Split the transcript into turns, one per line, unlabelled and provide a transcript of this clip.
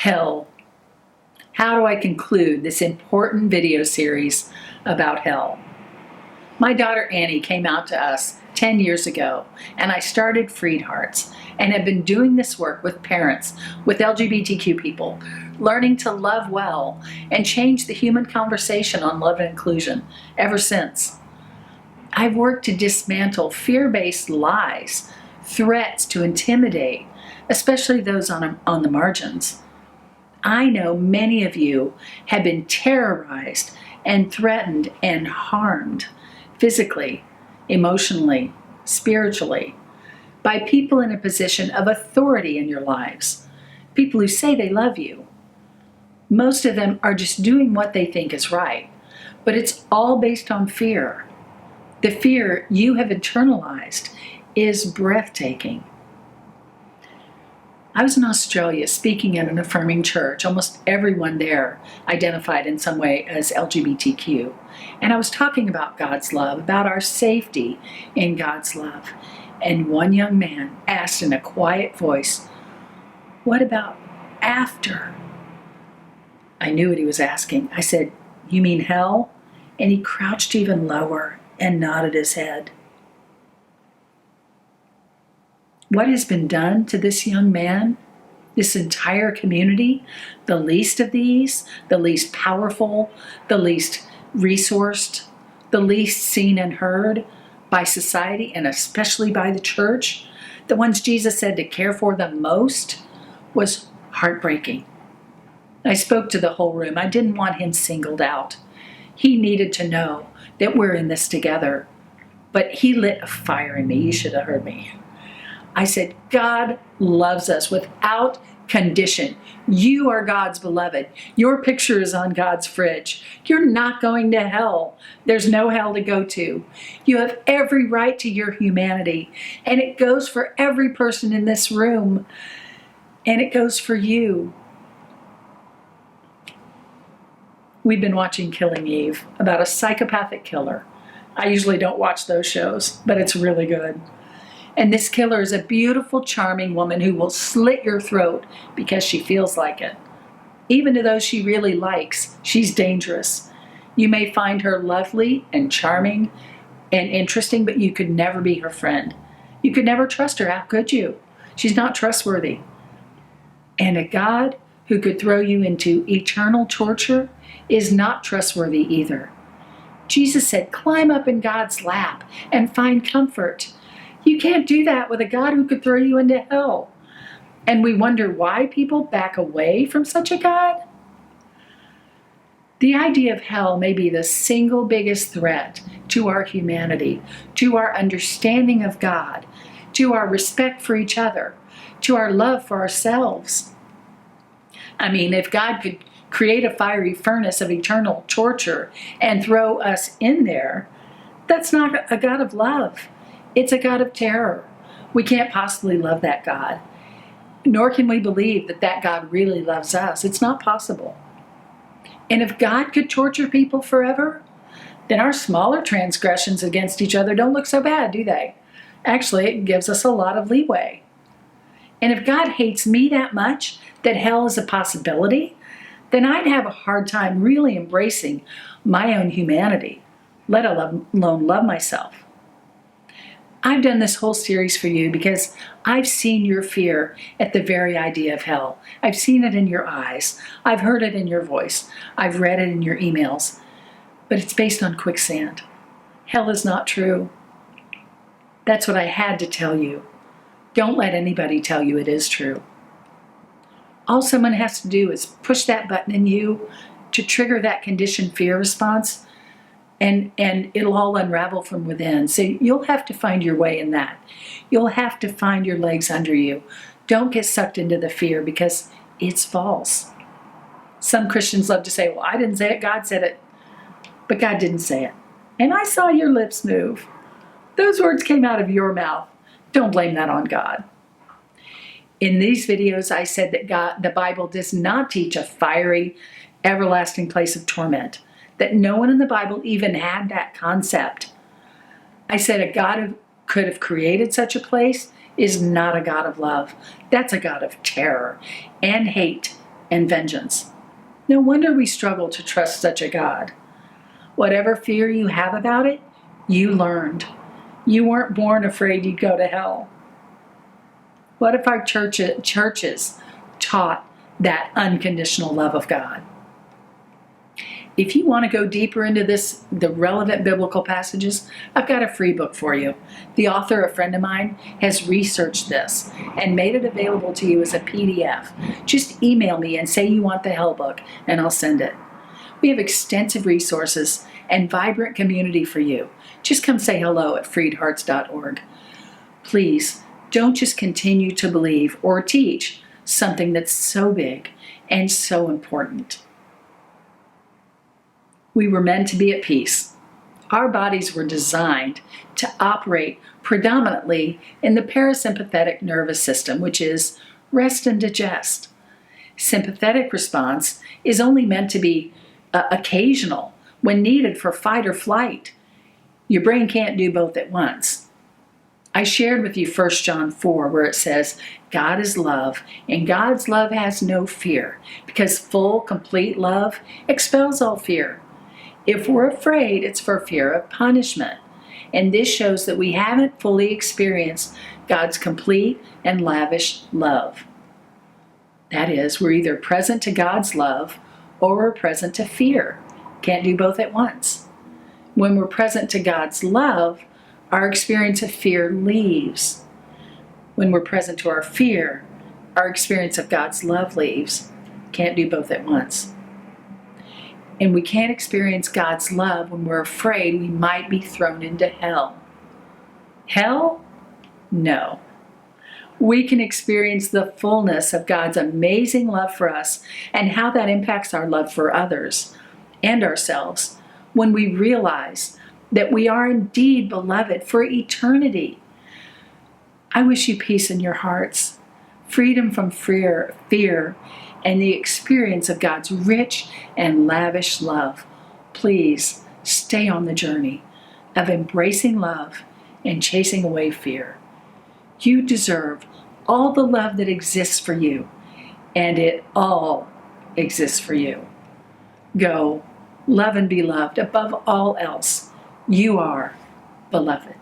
Hell. How do I conclude this important video series about hell? My daughter Annie came out to us 10 years ago, and I started FreedHearts and have been doing this work with parents, with LGBTQ people, learning to love well and change the human conversation on love and inclusion ever since. I've worked to dismantle fear-based lies, threats to intimidate, especially those on the margins. I know many of you have been terrorized and threatened and harmed physically, emotionally, spiritually, by people in a position of authority in your lives, people who say they love you. Most of them are just doing what they think is right, but it's all based on fear. The fear you have internalized is breathtaking. I was in Australia speaking at an affirming church. Almost everyone there identified in some way as LGBTQ. And I was talking about God's love, about our safety in God's love. And one young man asked in a quiet voice, "What about after?" I knew what he was asking. I said, "You mean hell?" And he crouched even lower and nodded his head. What has been done to this young man, this entire community, the least of these, the least powerful, the least resourced, the least seen and heard by society and especially by the church, the ones Jesus said to care for the most, was heartbreaking. I spoke to the whole room. I didn't want him singled out. He needed to know that we're in this together. But he lit a fire in me. You should have heard me. I said, God loves us without condition. You are God's beloved. Your picture is on God's fridge. You're not going to hell. There's no hell to go to. You have every right to your humanity. And it goes for every person in this room. And it goes for you. We've been watching Killing Eve, about a psychopathic killer. I usually don't watch those shows, but it's really good. And this killer is a beautiful, charming woman who will slit your throat because she feels like it. Even to those she really likes, she's dangerous. You may find her lovely and charming and interesting, but you could never be her friend. You could never trust her. How could you? She's not trustworthy. And a God who could throw you into eternal torture is not trustworthy either. Jesus said, climb up in God's lap and find comfort. You can't do that with a God who could throw you into hell. And we wonder why people back away from such a God. The idea of hell may be the single biggest threat to our humanity, to our understanding of God, to our respect for each other, to our love for ourselves. I mean, if God could create a fiery furnace of eternal torture and throw us in there, that's not a God of love. It's a God of terror. We can't possibly love that God. Nor can we believe that that God really loves us. It's not possible. And if God could torture people forever, then our smaller transgressions against each other don't look so bad, do they? Actually, it gives us a lot of leeway. And if God hates me that much, that hell is a possibility, then I'd have a hard time really embracing my own humanity, let alone love myself. I've done this whole series for you because I've seen your fear at the very idea of hell. I've seen it in your eyes. I've heard it in your voice. I've read it in your emails. But it's based on quicksand. Hell is not true. That's what I had to tell you. Don't let anybody tell you it is true. All someone has to do is push that button in you to trigger that conditioned fear response, and it'll all unravel from within. So you'll have to find your way in that. You'll have to find your legs under you. Don't get sucked into the fear because it's false. Some Christians love to say, well, I didn't say it, God said it. But God didn't say it. And I saw your lips move. Those words came out of your mouth. Don't blame that on God. In these videos, I said that the Bible does not teach a fiery, everlasting place of torment, that no one in the Bible even had that concept. I said a God who could have created such a place is not a God of love. That's a God of terror and hate and vengeance. No wonder we struggle to trust such a God. Whatever fear you have about it, you learned. You weren't born afraid you'd go to hell. What if our churches taught that unconditional love of God? If you want to go deeper into the relevant biblical passages, I've got a free book for you. The author, a friend of mine, has researched this and made it available to you as a PDF. Just email me and say you want the Hell book, and I'll send it. We have extensive resources and vibrant community for you. Just come say hello at freedhearts.org. Please, don't just continue to believe or teach something that's so big and so important. We were meant to be at peace. Our bodies were designed to operate predominantly in the parasympathetic nervous system, which is rest and digest. Sympathetic response is only meant to be occasional when needed for fight or flight. Your brain can't do both at once. I shared with you 1 John 4, where it says, God is love, and God's love has no fear, because full, complete love expels all fear. If we're afraid, it's for fear of punishment. And this shows that we haven't fully experienced God's complete and lavish love. That is, we're either present to God's love or we're present to fear. Can't do both at once. When we're present to God's love, our experience of fear leaves. When we're present to our fear, our experience of God's love leaves. Can't do both at once. And we can't experience God's love when we're afraid we might be thrown into hell. Hell? No. We can experience the fullness of God's amazing love for us and how that impacts our love for others and ourselves when we realize that we are indeed beloved for eternity. I wish you peace in your hearts, freedom from fear, and the experience of God's rich and lavish love. Please stay on the journey of embracing love and chasing away fear. You deserve all the love that exists for you, and it all exists for you. Go, love and be loved above all else. You are beloved.